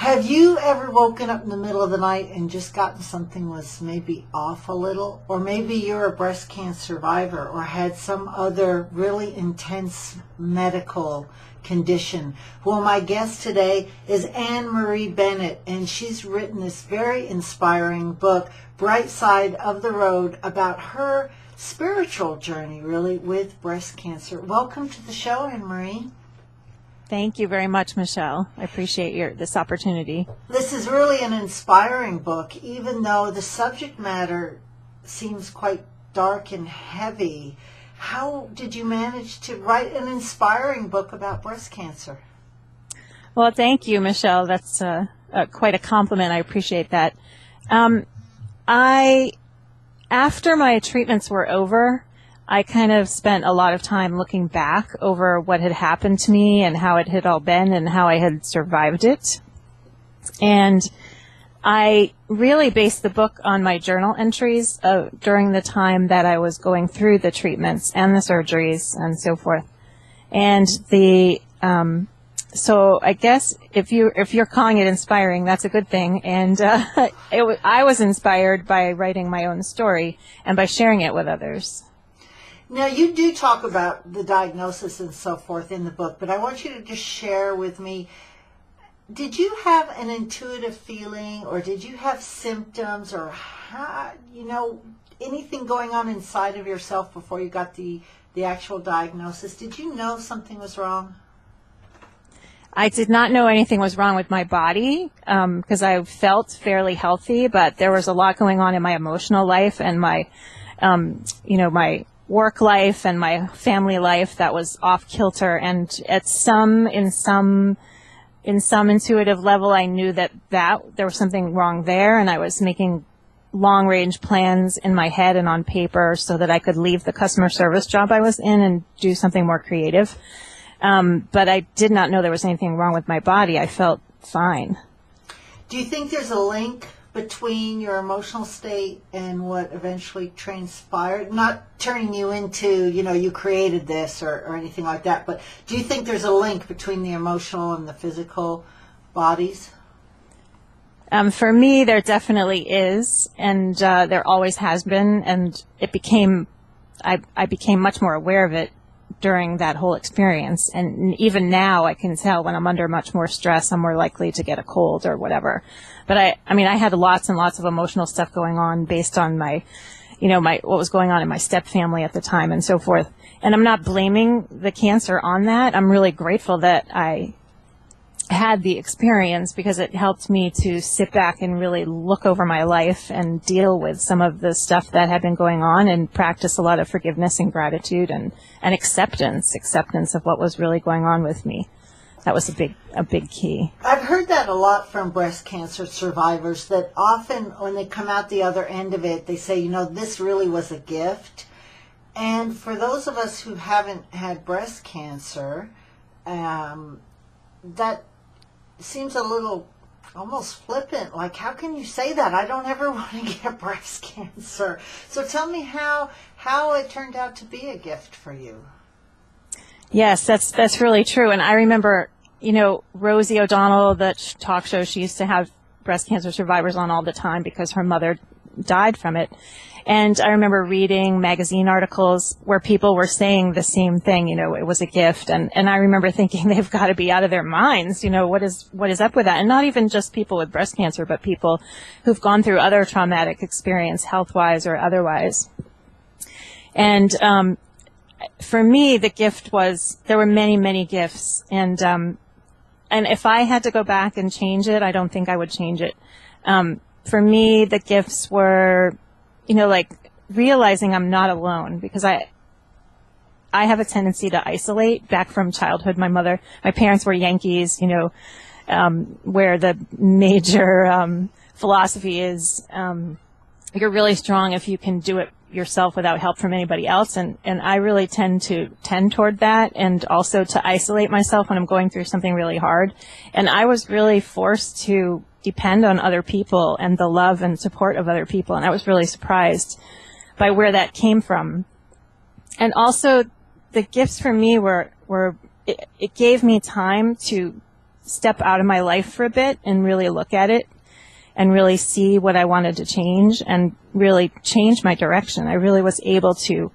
Have you ever woken up in the middle of the night and just gotten something was maybe off a little? Or maybe you're a breast cancer survivor or had some other really intense medical condition. Well, my guest today is Anne-Marie Bennett, and she's written this very inspiring book, Bright Side of the Road, about her spiritual journey, really, with breast cancer. Welcome to the show, Anne-Marie. Thank you very much, Michelle. I appreciate this opportunity. This is really an inspiring book, even though the subject matter seems quite dark and heavy. How did you manage to write an inspiring book about breast cancer? Well, thank you, Michelle. That's quite a compliment. I appreciate that. After my treatments were over, I kind of spent a lot of time looking back over what had happened to me and how it had all been and how I had survived it. And I really based the book on my journal entries during the time that I was going through the treatments and the surgeries and so forth. And so I guess if you're calling it inspiring, that's a good thing. And I was inspired by writing my own story and by sharing it with others. Now, you do talk about the diagnosis and so forth in the book, but I want you to just share with me, did you have an intuitive feeling, or did you have symptoms, or anything going on inside of yourself before you got the actual diagnosis? Did you know something was wrong? I did not know anything was wrong with my body because I felt fairly healthy, but there was a lot going on in my emotional life and my, my work life and my family life that was off kilter. And in some intuitive level, I knew that there was something wrong there, and I was making long range plans in my head and on paper so that I could leave the customer service job I was in and do something more creative. But I did not know there was anything wrong with my body. I felt fine. Do you think there's a link between your emotional state and what eventually transpired? Not turning you into, you created this or anything like that, but do you think there's a link between the emotional and the physical bodies? For me, there definitely is, and there always has been, and I became much more aware of it during that whole experience. And even now I can tell when I'm under much more stress, I'm more likely to get a cold or whatever. But I had lots and lots of emotional stuff going on based on what was going on in my step family at the time and so forth. And I'm not blaming the cancer on that. I'm really grateful that I had the experience because it helped me to sit back and really look over my life and deal with some of the stuff that had been going on and practice a lot of forgiveness and gratitude and acceptance of what was really going on with me. That was a big key. I've heard that a lot from breast cancer survivors, that often when they come out the other end of it, they say, this really was a gift. And for those of us who haven't had breast cancer, that seems a little almost flippant. Like, how can you say that? I don't ever want to get breast cancer. So tell me how it turned out to be a gift for you. Yes, that's really true. And I remember, Rosie O'Donnell, the talk show, she used to have breast cancer survivors on all the time because her mother died from it. And I remember reading magazine articles where people were saying the same thing, it was a gift. And I remember thinking they've got to be out of their minds. What is up with that? And not even just people with breast cancer, but people who've gone through other traumatic experience, health-wise or otherwise. And for me, the gift was, there were many, many gifts. And if I had to go back and change it, I don't think I would change it. For me, the gifts were, like realizing I'm not alone, because I have a tendency to isolate back from childhood. My parents were Yankees, where the major philosophy is you're really strong if you can do it yourself without help from anybody else. And I really tend toward that, and also to isolate myself when I'm going through something really hard. And I was really forced to depend on other people and the love and support of other people. And I was really surprised by where that came from. And also the gifts for me were it gave me time to step out of my life for a bit and really look at it and really see what I wanted to change and really change my direction. I really was able to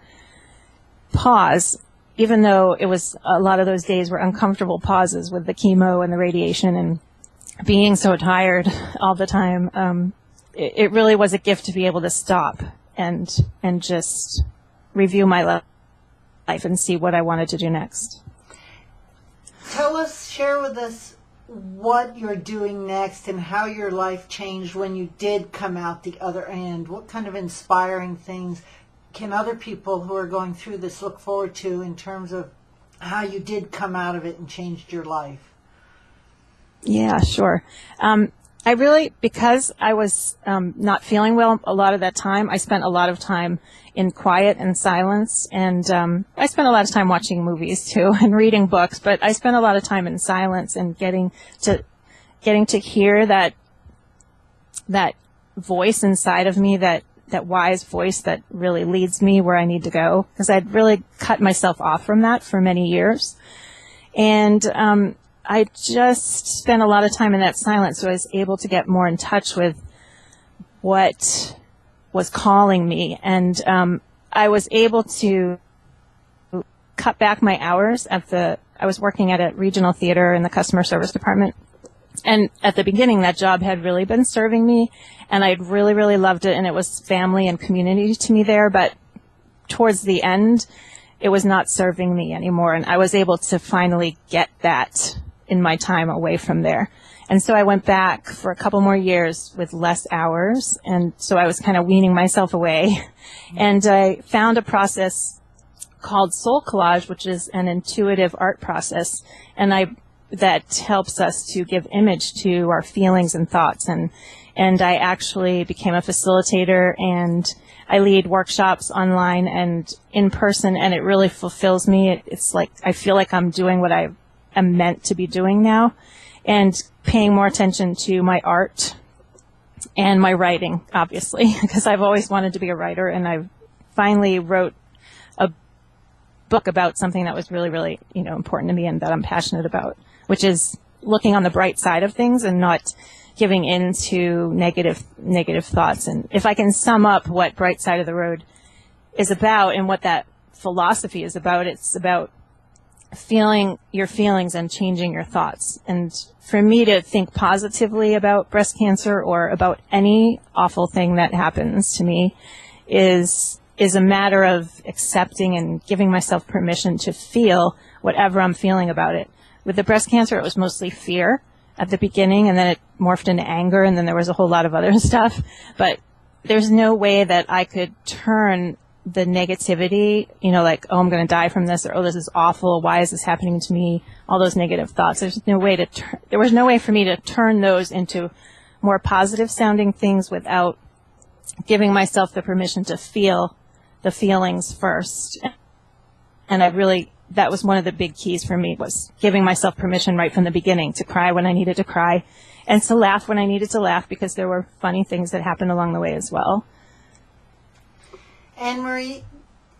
pause, even though it was a lot of those days were uncomfortable pauses with the chemo and the radiation and being so tired all the time. It really was a gift to be able to stop and just review my life and see what I wanted to do next. Share with us what you're doing next and how your life changed when you did come out the other end. What kind of inspiring things can other people who are going through this look forward to in terms of how you did come out of it and changed your life? Yeah, sure. I really, because I was not feeling well a lot of that time, I spent a lot of time in quiet and silence, and I spent a lot of time watching movies too and reading books, but I spent a lot of time in silence and getting to hear that voice inside of me, that wise voice that really leads me where I need to go, because I'd really cut myself off from that for many years. And I just spent a lot of time in that silence, so I was able to get more in touch with what was calling me. And I was able to cut back my hours I was working at a regional theater in the customer service department. And at the beginning, that job had really been serving me, and I'd really, really loved it, and it was family and community to me there. But towards the end, it was not serving me anymore, and I was able to finally get that in my time away from there. And so I went back for a couple more years with less hours, and so I was kind of weaning myself away. And I found a process called soul collage, which is an intuitive art process, and that helps us to give image to our feelings and thoughts. And I actually became a facilitator, and I lead workshops online and in person, and it really fulfills me. It's like I feel like I'm doing what I am meant to be doing now, and paying more attention to my art and my writing, obviously, because I've always wanted to be a writer, and I finally wrote a book about something that was really, really, important to me and that I'm passionate about, which is looking on the bright side of things and not giving in to negative thoughts. And if I can sum up what Bright Side of the Road is about and what that philosophy is about, it's about feeling your feelings and changing your thoughts. And for me to think positively about breast cancer or about any awful thing that happens to me is a matter of accepting and giving myself permission to feel whatever I'm feeling about it. With the breast cancer, it was mostly fear at the beginning, and then it morphed into anger, and then there was a whole lot of other stuff. But there's no way that I could turn the negativity, like, oh, I'm going to die from this, or, oh, this is awful, why is this happening to me, all those negative thoughts. There was no way for me to turn those into more positive sounding things without giving myself the permission to feel the feelings first. And that was one of the big keys for me, was giving myself permission right from the beginning to cry when I needed to cry and to laugh when I needed to laugh, because there were funny things that happened along the way as well. Anne-Marie,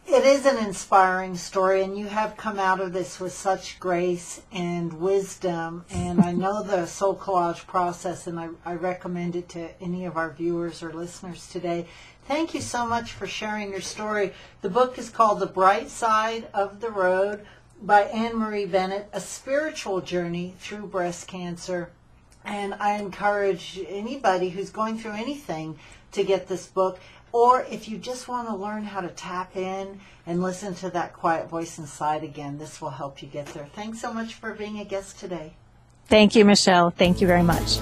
it is an inspiring story, and you have come out of this with such grace and wisdom. And I know the soul collage process, and I recommend it to any of our viewers or listeners today. Thank you so much for sharing your story. The book is called The Bright Side of the Road by Anne-Marie Bennett, A Spiritual Journey Through Breast Cancer. And I encourage anybody who's going through anything to get this book. Or if you just want to learn how to tap in and listen to that quiet voice inside again, this will help you get there. Thanks so much for being a guest today. Thank you, Michelle. Thank you very much.